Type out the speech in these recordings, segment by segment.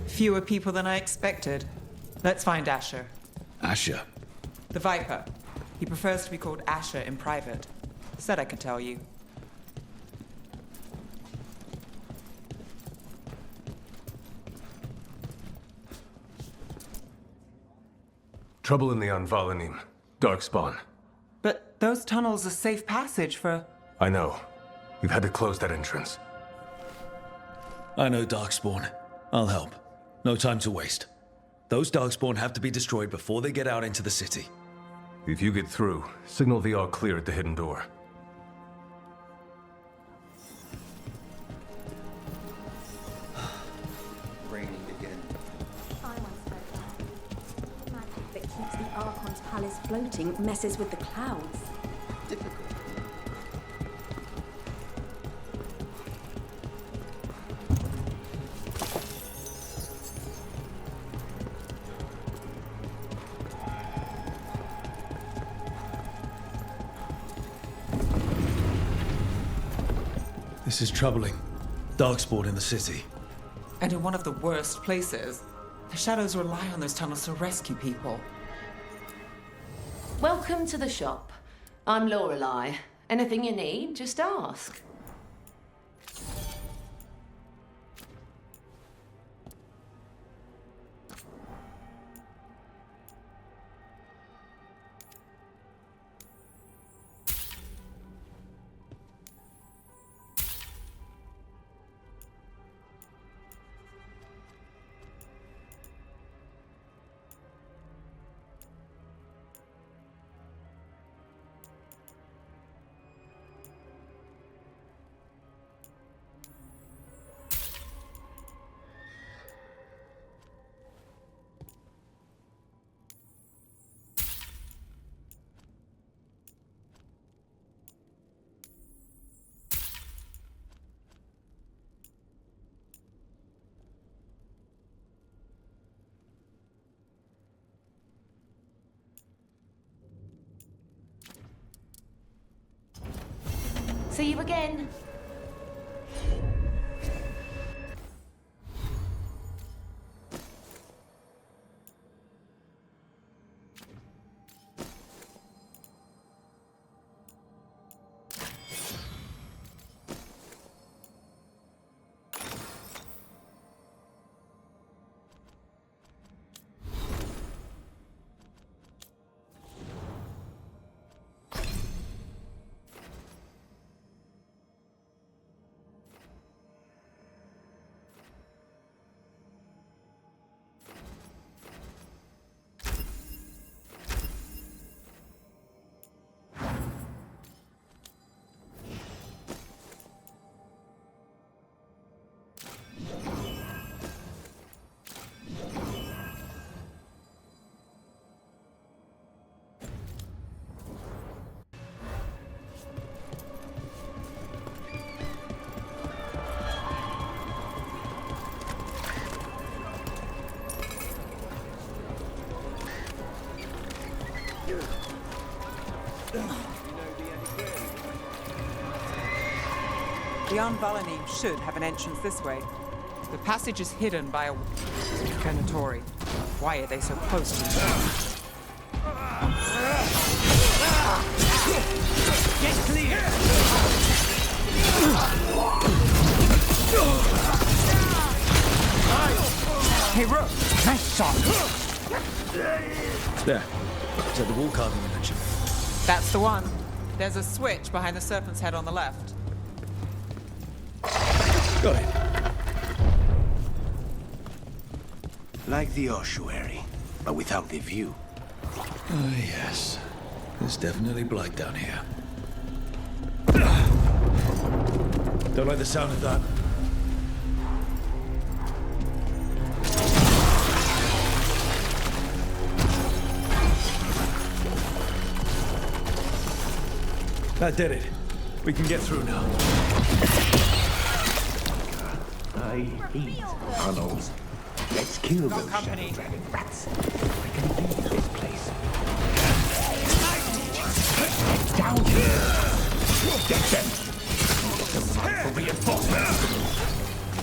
Fewer people than I expected. Let's find Asher. Asher? The Viper. He prefers to be called Asher in private. Said I could tell you. Trouble in the Anvalanim. Darkspawn. But those tunnels are safe passage for... I know. We've had to close that entrance. I know Darkspawn. I'll help. No time to waste. Those Darkspawn have to be destroyed before they get out into the city. If you get through, signal the all clear at the hidden door. Raining again. I once heard that. Magic that keeps the Archon's palace floating messes with the clouds. Difficult. This is troubling. Darkspawn in the city. And in one of the worst places. The Shadows rely on those tunnels to rescue people. Welcome to the shop. I'm Lorelei. Anything you need, just ask. See you again. The Anvalanim should have an entrance this way. The passage is hidden by a Venatori. Why are they so close to each other? Get clear! Hey, Rook! Nice shot! There. Is that the wall carving you mentioned? That's the one. There's a switch behind the serpent's head on the left. Got it. Like the ossuary, but without the view. Oh, yes. There's definitely blight down here. Don't like the sound of that. That did it. We can get through now. I hate tunnels. Let's kill those shadow dragon rats. I can leave this place. Get down here! Get them! Get them right for reinforcements!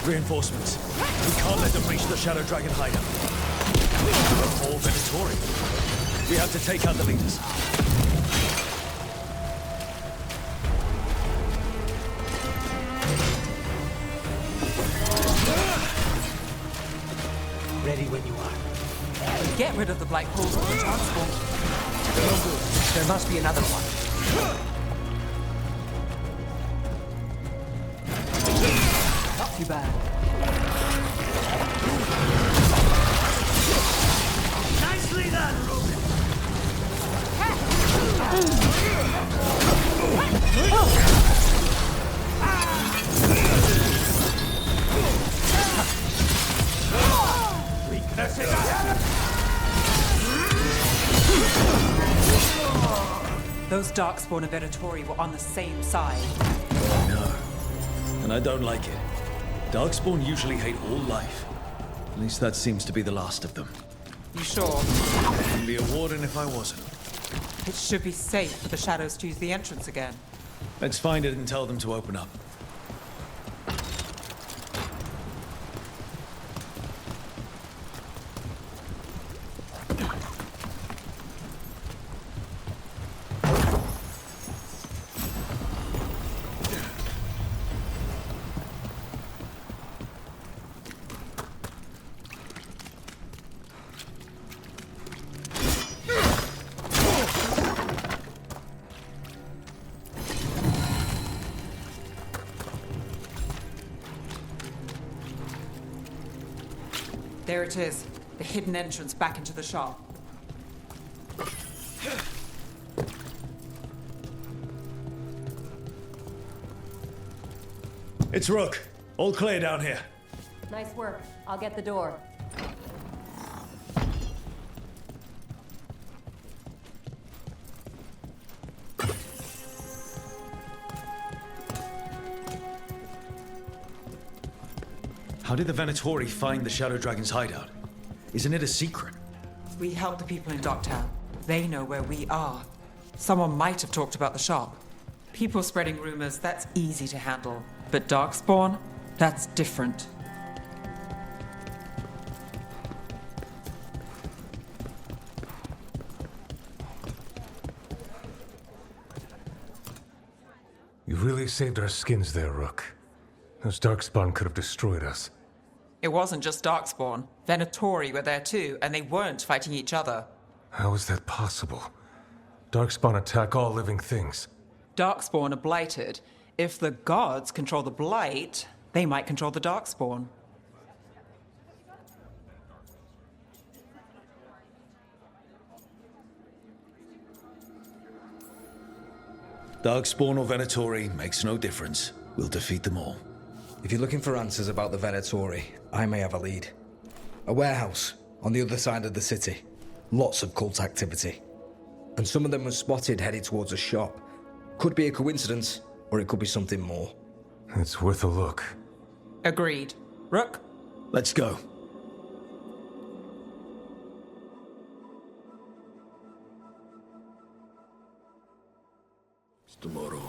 Reinforcements. We can't let them reach the Shadow Dragon hideout. More Venatori. We have to take out the leaders. Ready when you are. Get rid of the black holes with the transport. No good. There must be another one. Not too bad. Nicely done, Rook. Those Darkspawn and Venatori were on the same side. I know. And I don't like it. Darkspawn usually hate all life. At least that seems to be the last of them. You sure? I'd be a warden if I wasn't. It should be safe for the shadows to use the entrance again. Let's find it and tell them to open up. There it is, the hidden entrance back into the shop. It's Rook. All clear down here. Nice work. I'll get the door. How did the Venatori find the Shadow Dragon's hideout? Isn't it a secret? We help the people in Docktown. They know where we are. Someone might have talked about the shop. People spreading rumors, that's easy to handle. But Darkspawn, that's different. You really saved our skins there, Rook. Those Darkspawn could have destroyed us. It wasn't just Darkspawn. Venatori were there too, and they weren't fighting each other. How is that possible? Darkspawn attack all living things. Darkspawn are blighted. If the gods control the blight, they might control the Darkspawn. Darkspawn or Venatori makes no difference. We'll defeat them all. If you're looking for answers about the Venatori, I may have a lead. A warehouse on the other side of the city. Lots of cult activity. And some of them were spotted headed towards a shop. Could be a coincidence, or it could be something more. It's worth a look. Agreed. Rook? Let's go. Tomorrow.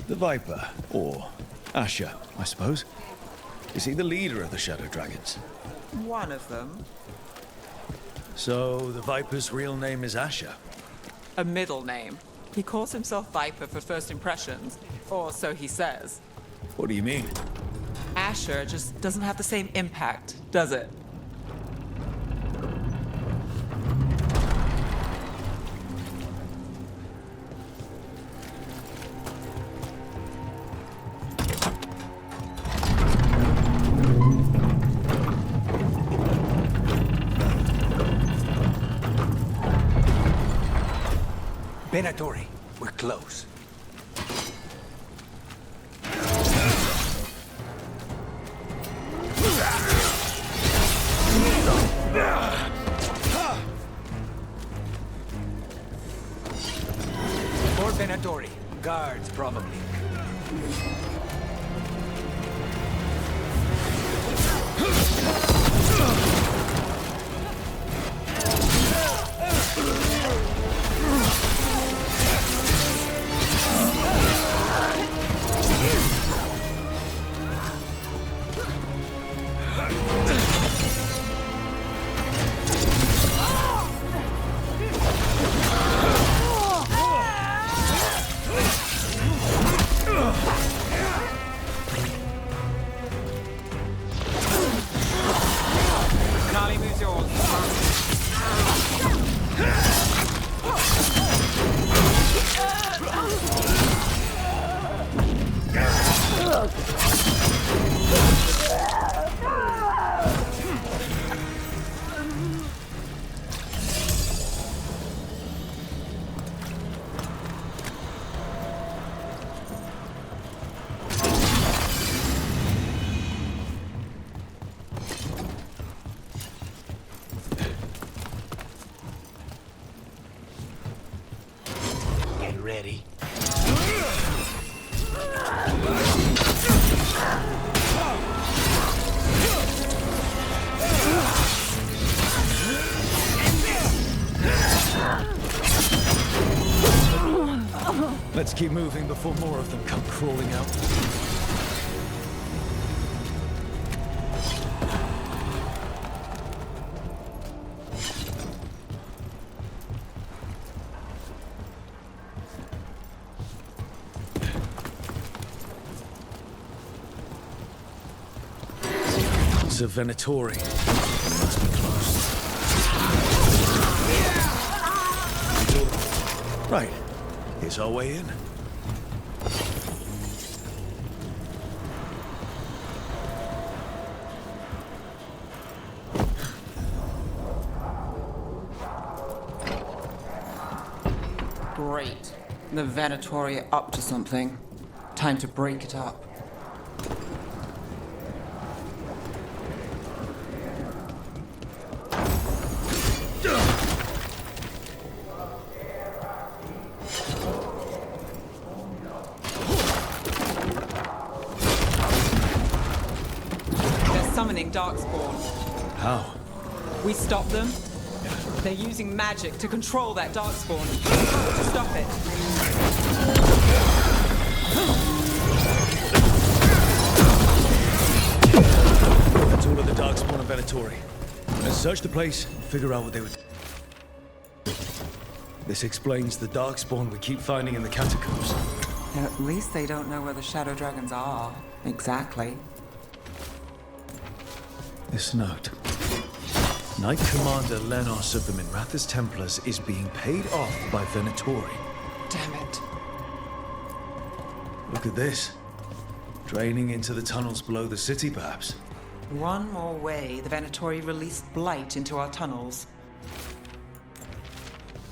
The Viper, or Asher, I suppose. Is he the leader of the Shadow Dragons? One of them. So, the Viper's real name is Asher? A middle name. He calls himself Viper for first impressions, or so he says. What do you mean? Asher just doesn't have the same impact, does it? Venatori, we're close. More Venatori. Guards, probably. Get ready. Let's keep moving before more of them come crawling out. It's a Venatori. Must be close. Right. Here's our way in. Great. The Venatori are up to something. Time to break it up. They're summoning Darkspawn. How? We stop them. They're using magic to control that Darkspawn. To stop it. That's all of the Darkspawn and Venatori. Let's search the place and figure out what they would do. This explains the Darkspawn we keep finding in the catacombs. At least they don't know where the Shadow Dragons are. Exactly. This note. Knight Commander Lenos of the Minrathous Templars is being paid off by Venatori. Damn it. Look at this. Draining into the tunnels below the city, perhaps. One more way the Venatori released blight into our tunnels.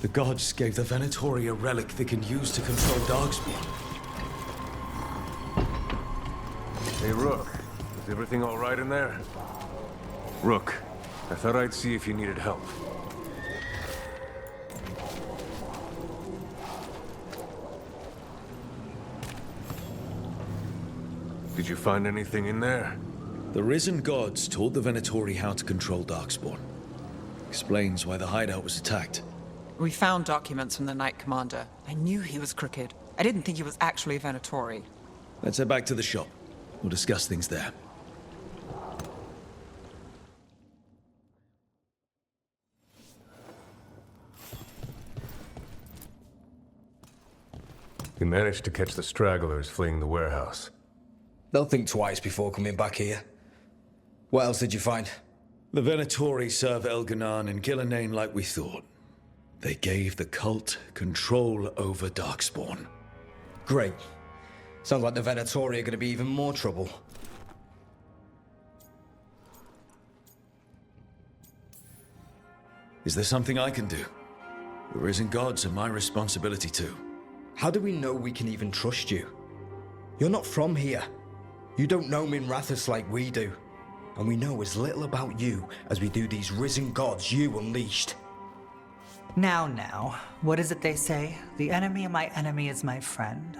The gods gave the Venatori a relic they can use to control Darkspawn. Hey, Rook. Is everything all right in there? Rook, I thought I'd see if you needed help. Did you find anything in there? The risen gods taught the Venatori how to control Darkspawn. Explains why the hideout was attacked. We found documents from the Knight Commander. I knew he was crooked. I didn't think he was actually a Venatori. Let's head back to the shop. We'll discuss things there. You managed to catch the stragglers fleeing the warehouse. They'll think twice before coming back here. What else did you find? The Venatori serve Elganan and Gillenane like we thought. They gave the cult control over Darkspawn. Great. Sounds like the Venatori are going to be even more trouble. Is there something I can do? The risen gods are my responsibility too. How do we know we can even trust you? You're not from here. You don't know Minrathous like we do. And we know as little about you as we do these risen gods you unleashed. Now, what is it they say? The enemy of my enemy is my friend.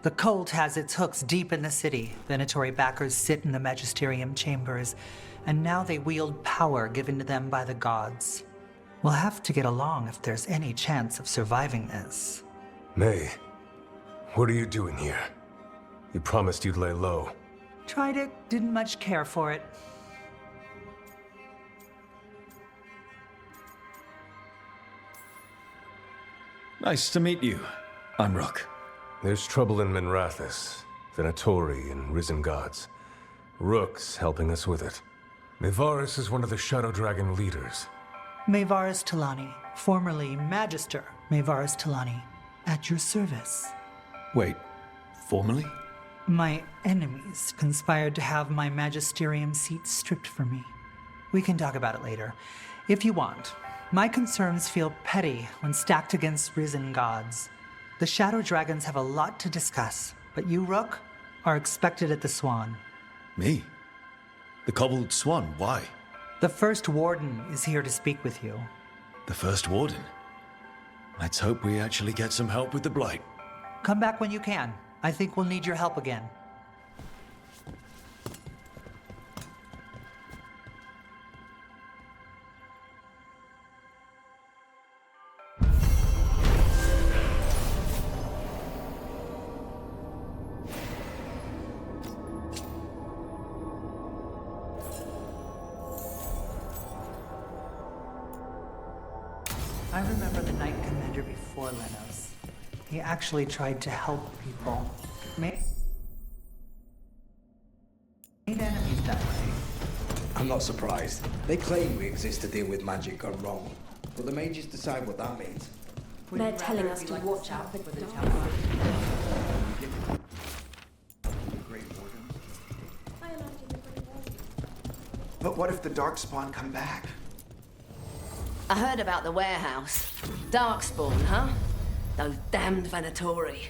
The cult has its hooks deep in the city. Venatori backers sit in the magisterium chambers, and now they wield power given to them by the gods. We'll have to get along if there's any chance of surviving this. May, what are you doing here? You promised you'd lay low. Tried it, didn't much care for it. Nice to meet you. I'm Rook. There's trouble in Minrathous, Venatori, and risen gods. Rook's helping us with it. Mevaris is one of the Shadow Dragon leaders. Mevaris Talani, formerly Magister Mevaris Talani, at your service. Wait, formally? My enemies conspired to have my magisterium seat stripped from me. We can talk about it later, if you want. My concerns feel petty when stacked against risen gods. The Shadow Dragons have a lot to discuss, but you, Rook, are expected at the Swan. Me? The Cobbled Swan, why? The First Warden is here to speak with you. The First Warden? Let's hope we actually get some help with the Blight. Come back when you can. I think we'll need your help again. I remember the Knight Commander before Lenos. He actually tried to help people. Made enemies that way. I'm not surprised. They claim we exist to deal with magic gone wrong. But the mages decide what that means. They're telling us to watch out for the dark. But what if the Darkspawn come back? I heard about the warehouse. Darkspawn, huh? Those damned Venatori.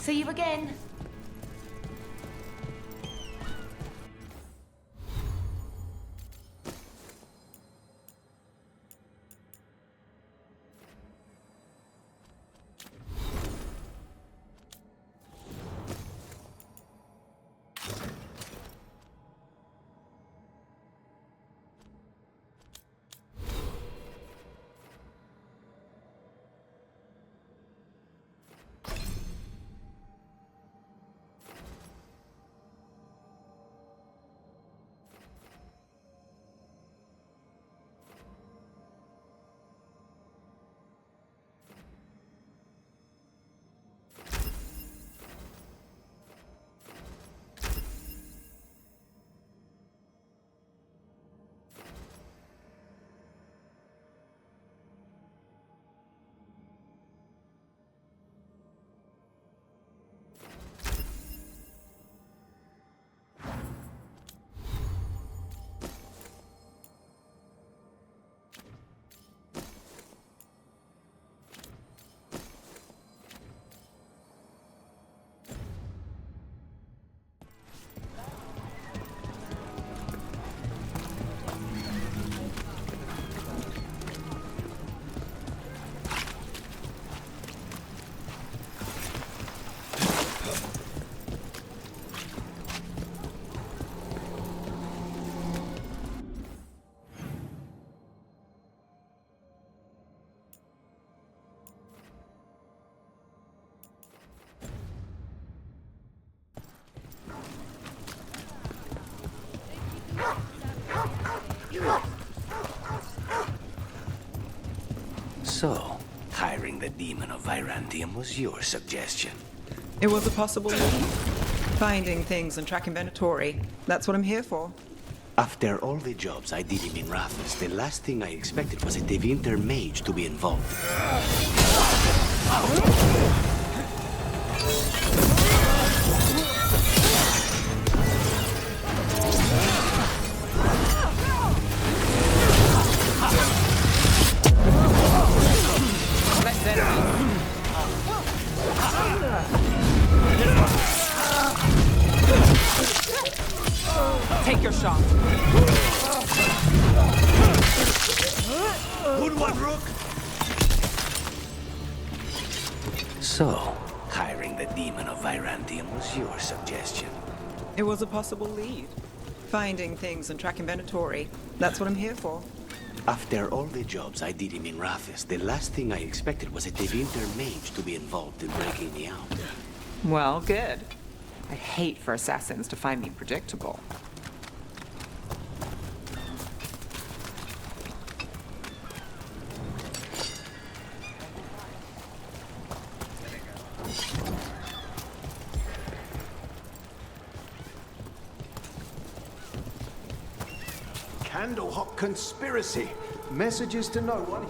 See you again. So, hiring the demon of Virantium was your suggestion. It was a possibility. Finding things and tracking Venatori. That's what I'm here for. After all the jobs I did in Minrathus, the last thing I expected was a Devinter mage to be involved. Take your shot. Good one, Rook! So, hiring the demon of Virantium was your suggestion. It was a possible lead. Finding things and tracking Venatori. That's what I'm here for. After all the jobs I did in Minrathis, the last thing I expected was a Devinter mage to be involved in breaking me out. Well, good. I hate for assassins to find me predictable. Candlehawk conspiracy. Messages to no one.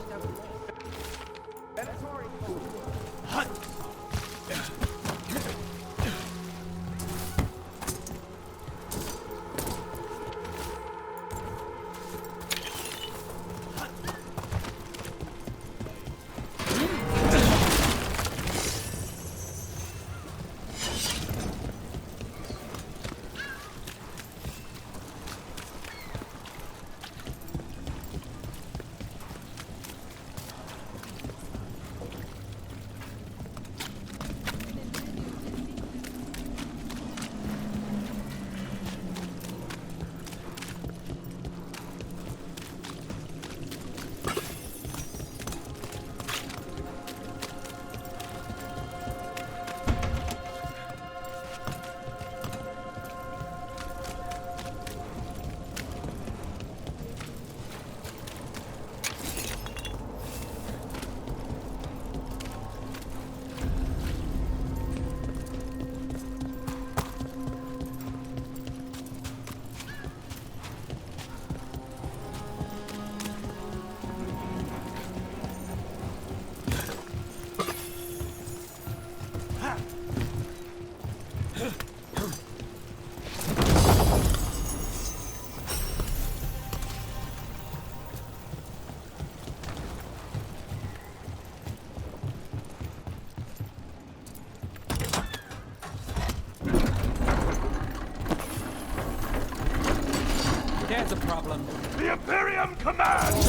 There's a problem. The Imperium commands!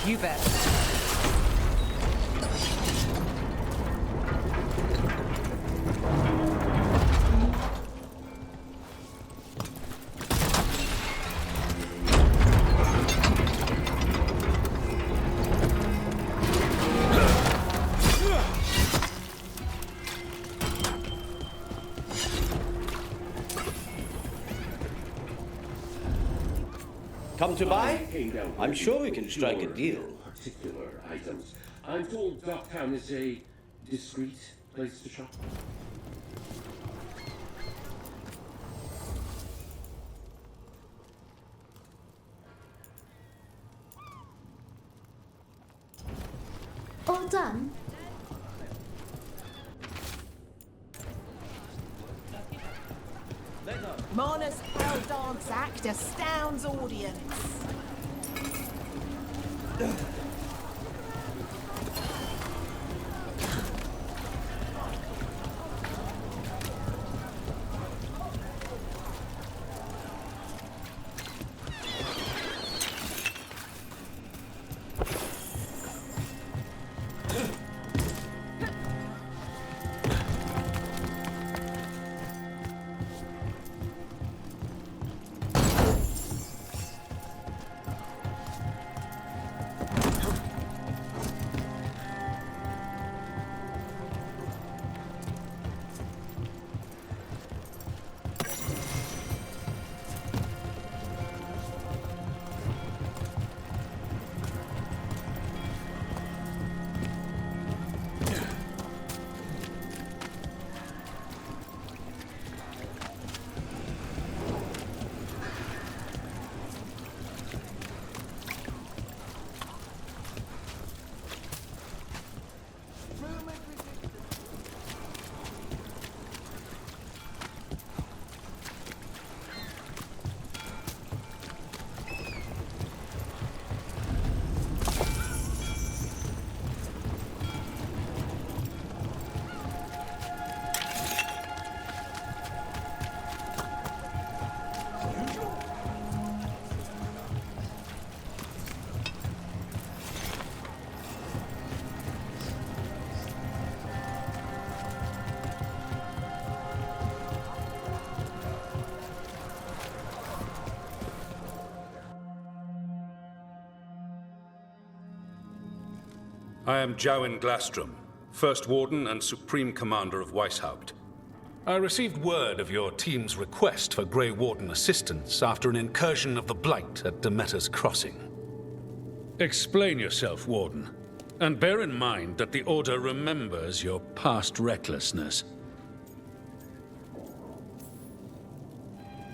You bet. Come to buy? I'm sure we can strike a deal. Particular items. I'm told Docktown is a discreet place to shop. All done? Mona's Pearl Dance Act astounds audience. I am Jowen Glastrom, First Warden and Supreme Commander of Weishaupt. I received word of your team's request for Grey Warden assistance after an incursion of the Blight at Demeter's Crossing. Explain yourself, Warden, and bear in mind that the Order remembers your past recklessness.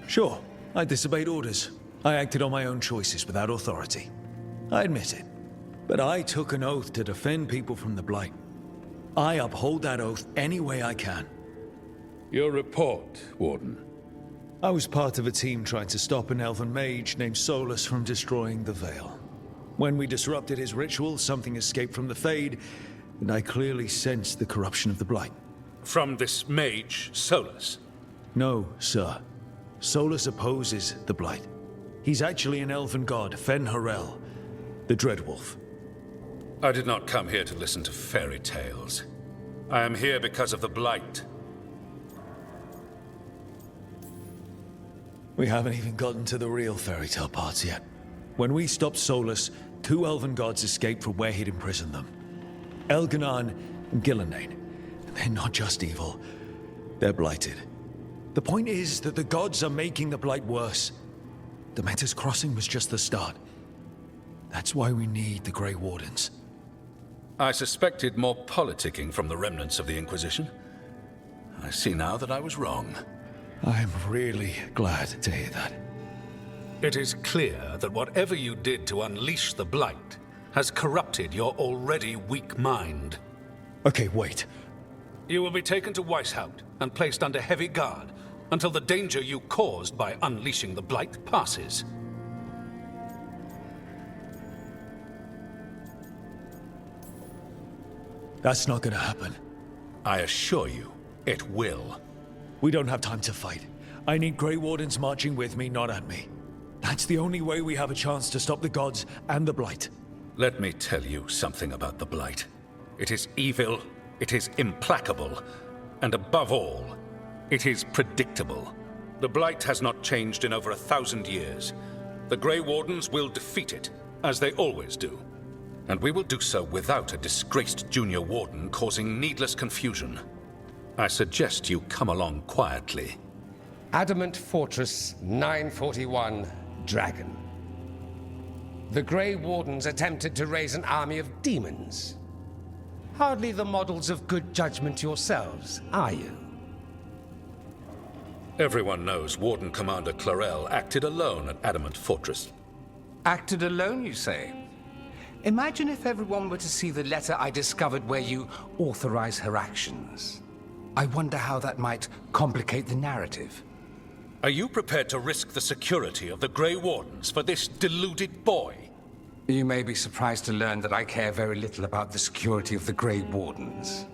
Sure, I disobeyed orders. I acted on my own choices without authority. I admit it. But I took an oath to defend people from the Blight. I uphold that oath any way I can. Your report, Warden. I was part of a team trying to stop an elven mage named Solus from destroying the Veil. When we disrupted his ritual, something escaped from the Fade, and I clearly sensed the corruption of the Blight. From this mage, Solus? No, sir. Solus opposes the Blight. He's actually an elven god, Fen Harel, the Dreadwolf. I did not come here to listen to fairy tales. I am here because of the Blight. We haven't even gotten to the real fairy tale parts yet. When we stopped Solus, 2 elven gods escaped from where he'd imprisoned them. Elganan and Gillenane. They're not just evil, they're blighted. The point is that the gods are making the Blight worse. Demeter's Crossing was just the start. That's why we need the Grey Wardens. I suspected more politicking from the remnants of the Inquisition. I see now that I was wrong. I'm really glad to hear that. It is clear that whatever you did to unleash the Blight has corrupted your already weak mind. Okay, wait. You will be taken to Weishaupt and placed under heavy guard until the danger you caused by unleashing the Blight passes. That's not gonna happen. I assure you, it will. We don't have time to fight. I need Grey Wardens marching with me, not at me. That's the only way we have a chance to stop the gods and the Blight. Let me tell you something about the Blight. It is evil, it is implacable, and above all, it is predictable. The Blight has not changed in over 1,000 years. The Grey Wardens will defeat it, as they always do. And we will do so without a disgraced junior warden causing needless confusion. I suggest you come along quietly. Adamant Fortress 941, Dragon. The Grey Wardens attempted to raise an army of demons. Hardly the models of good judgment yourselves, are you? Everyone knows Warden Commander Clarel acted alone at Adamant Fortress. Acted alone, you say? Imagine if everyone were to see the letter I discovered where you authorize her actions. I wonder how that might complicate the narrative. Are you prepared to risk the security of the Grey Wardens for this deluded boy? You may be surprised to learn that I care very little about the security of the Grey Wardens.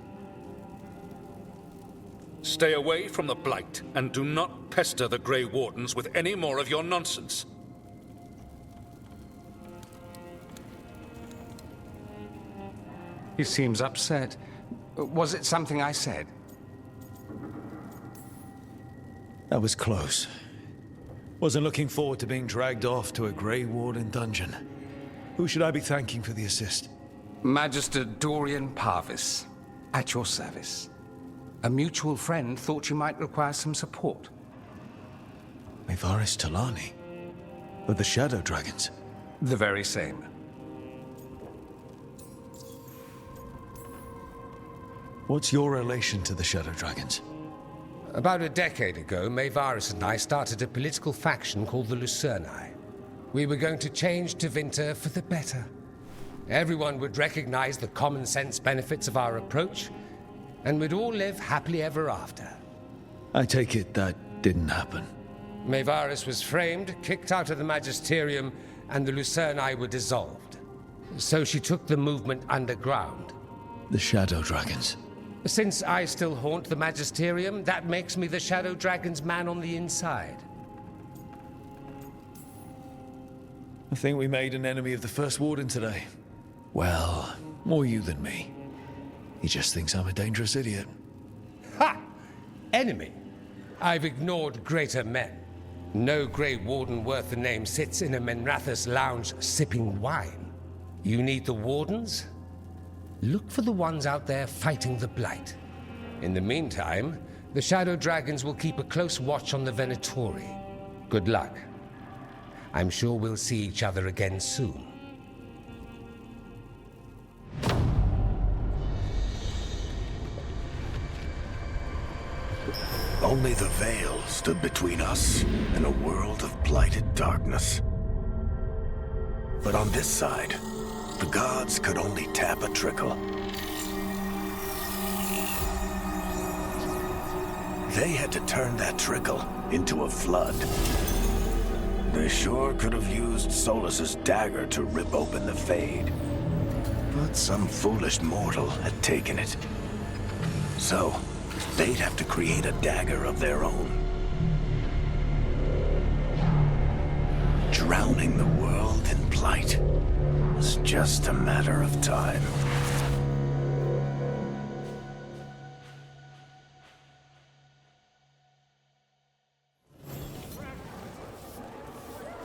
Stay away from the Blight, and do not pester the Grey Wardens with any more of your nonsense. He seems upset. Was it something I said? That was close. Wasn't looking forward to being dragged off to a Grey Warden dungeon. Who should I be thanking for the assist? Magister Dorian Parvis, at your service. A mutual friend thought you might require some support. Mevaris Talani? Of the Shadow Dragons? The very same. What's your relation to the Shadow Dragons? About a decade ago, Mevaris and I started a political faction called the Lucerni. We were going to change Tevinter for the better. Everyone would recognize the common sense benefits of our approach, and we'd all live happily ever after. I take it that didn't happen. Mevaris was framed, kicked out of the Magisterium, and the Lucerni were dissolved. So she took the movement underground. The Shadow Dragons. Since I still haunt the Magisterium, that makes me the Shadow Dragon's man on the inside. I think we made an enemy of the First Warden today. Well, more you than me. He just thinks I'm a dangerous idiot. Ha! Enemy? I've ignored greater men. No Grey Warden worth the name sits in a Menrathus lounge sipping wine. You need the Wardens? Look for the ones out there fighting the Blight. In the meantime, the Shadow Dragons will keep a close watch on the Venatori. Good luck. I'm sure we'll see each other again soon. Only the veil stood between us and a world of blighted darkness. But on this side, the gods could only tap a trickle. They had to turn that trickle into a flood. They sure could have used Solus's dagger to rip open the Fade. But some foolish mortal had taken it. So, they'd have to create a dagger of their own. Drowning the world in blight was just a matter of time.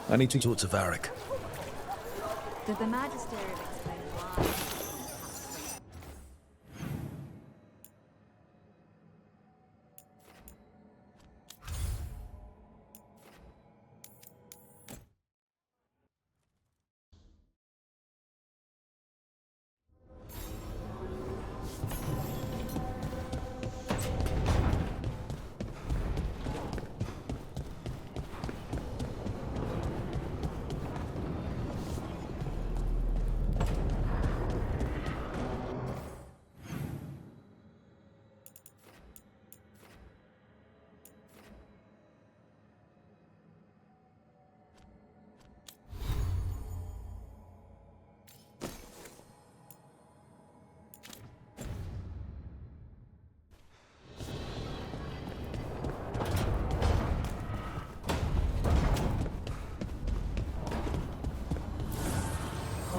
I need to talk to Varric. Did the Magistery explain why?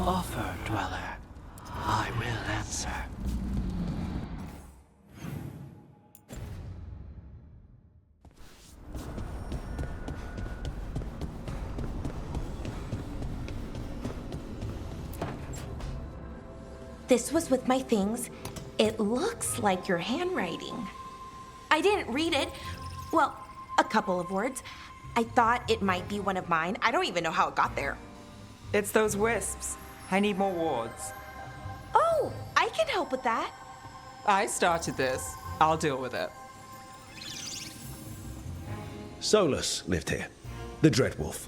Offer, Dweller. I will answer. This was with my things. It looks like your handwriting. I didn't read it. Well, a couple of words. I thought it might be one of mine. I don't even know how it got there. It's those wisps. I need more wards. Oh, I can help with that. I started this. I'll deal with it. Solus lived here. The Dreadwolf.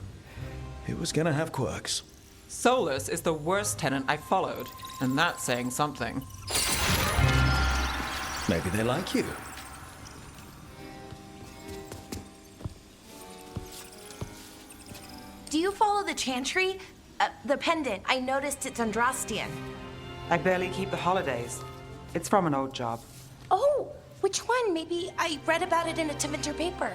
It was gonna have quirks. Solus is the worst tenant I followed, and that's saying something. Maybe they like you. Do you follow the chantry? The pendant. I noticed it's Andrastian. I barely keep the holidays. It's from an old job. Oh, which one? Maybe I read about it in a Tevinter paper.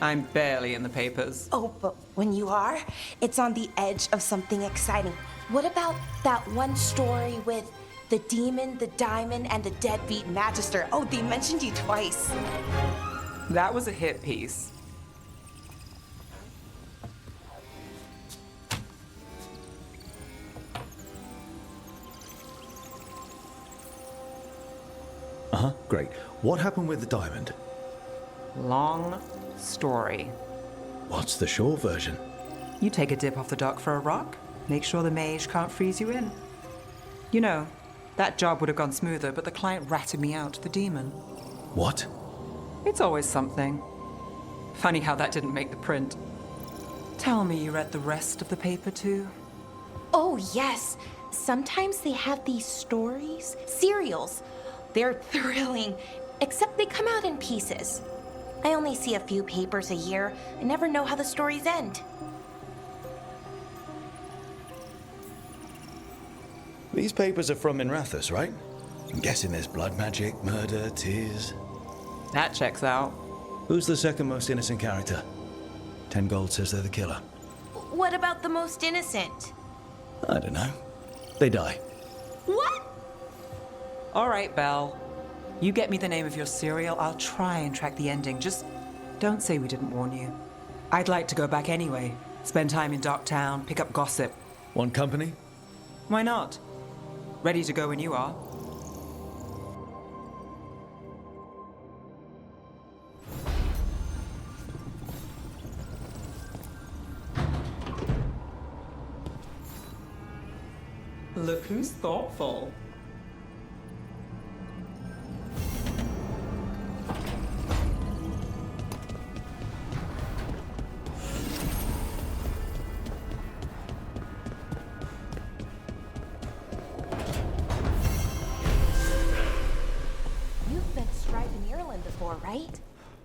I'm barely in the papers. Oh, but when you are, it's on the edge of something exciting. What about that one story with the demon, the diamond, and the deadbeat magister? Oh, they mentioned you twice. That was a hit piece. Uh-huh, great. What happened with the diamond? Long story. What's the short version? You take a dip off the dock for a rock, make sure the mage can't freeze you in. You know, that job would have gone smoother, but the client ratted me out to the demon. What? It's always something. Funny how that didn't make the print. Tell me you read the rest of the paper too? Oh, yes. Sometimes they have these stories, serials. They're thrilling, except they come out in pieces. I only see a few papers a year. I never know how the stories end. These papers are from Minrathous, right? I'm guessing there's blood magic, murder, tears. That checks out. Who's the second most innocent character? 10 gold says they're the killer. What about the most innocent? I don't know. They die. What? All right, Belle. You get me the name of your serial, I'll try and track the ending. Just don't say we didn't warn you. I'd like to go back anyway. Spend time in Darktown, pick up gossip. Want company? Why not? Ready to go when you are. Look who's thoughtful. You've been Strife in Ireland before, right?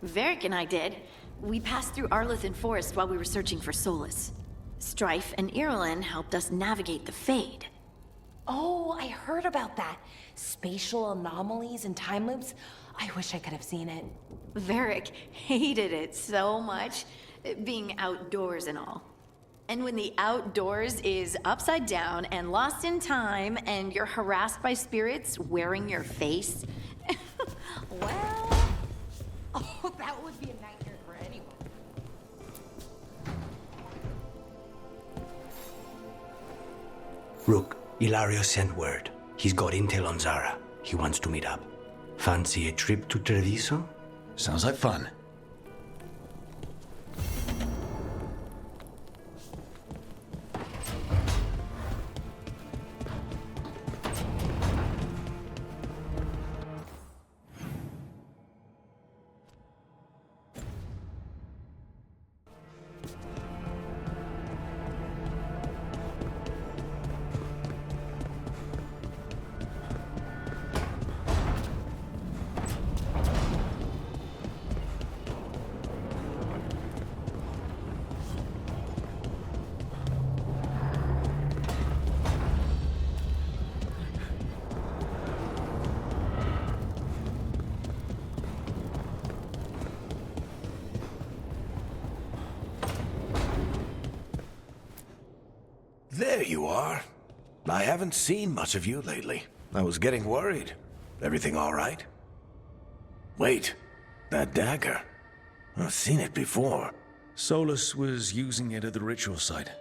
Varric and I did. We passed through Arlethan Forest while we were searching for Solus. Strife and Irulan helped us navigate the Fade. Oh, I heard about that. Spatial anomalies and time loops. I wish I could have seen it. Varric hated it so much, being outdoors and all. And when the outdoors is upside down and lost in time and you're harassed by spirits wearing your face, well... Oh, that would be a nightmare for anyone. Rook, Ilario sent word. He's got intel on Zara. He wants to meet up. Fancy a trip to Treviso? Sounds like fun. There you are. I haven't seen much of you lately. I was getting worried. Everything all right? Wait, that dagger. I've seen it before. Solus was using it at the ritual site.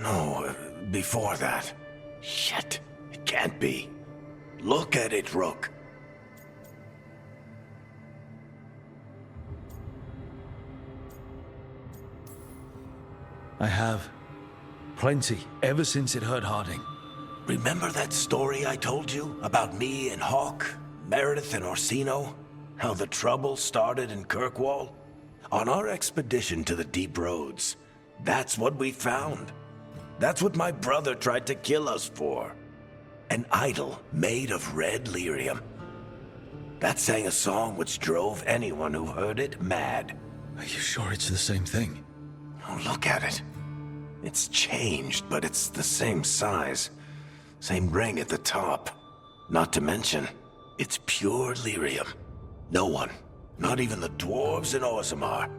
No, before that. Shit, it can't be. Look at it, Rook. I have. Plenty, ever since it hurt Harding. Remember that story I told you about me and Hawk, Meredith and Orsino? How the trouble started in Kirkwall? On our expedition to the Deep Roads, that's what we found. That's what my brother tried to kill us for. An idol made of red lyrium. That sang a song which drove anyone who heard it mad. Are you sure it's the same thing? Oh, look at it. It's changed, but it's the same size. Same ring at the top. Not to mention, it's pure lyrium. No one, not even the dwarves in Orzammar,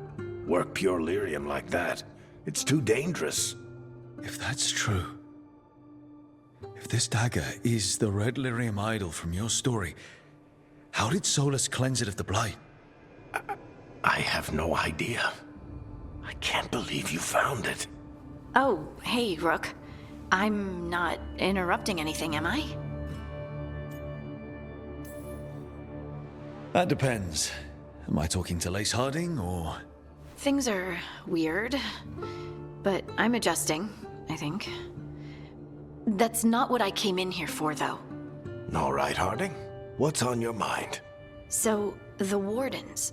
work pure lyrium like that. It's too dangerous. If that's true, if this dagger is the red lyrium idol from your story, how did Solus cleanse it of the blight? I have no idea. I can't believe you found it. Oh, hey, Rook. I'm not interrupting anything, am I? That depends. Am I talking to Lace Harding, or...? Things are weird, but I'm adjusting, I think. That's not what I came in here for, though. All right, Harding. What's on your mind? So, the Wardens.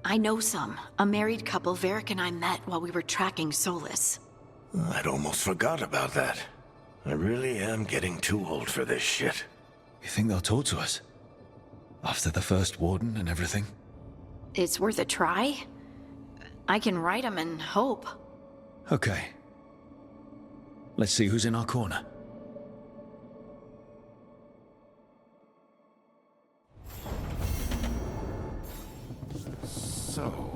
I know some. A married couple Varric and I met while we were tracking Solus. I'd almost forgot about that. I really am getting too old for this shit. You think they'll talk to us? After the first warden and everything? It's worth a try. I can write them and hope. Okay. Let's see who's in our corner. So,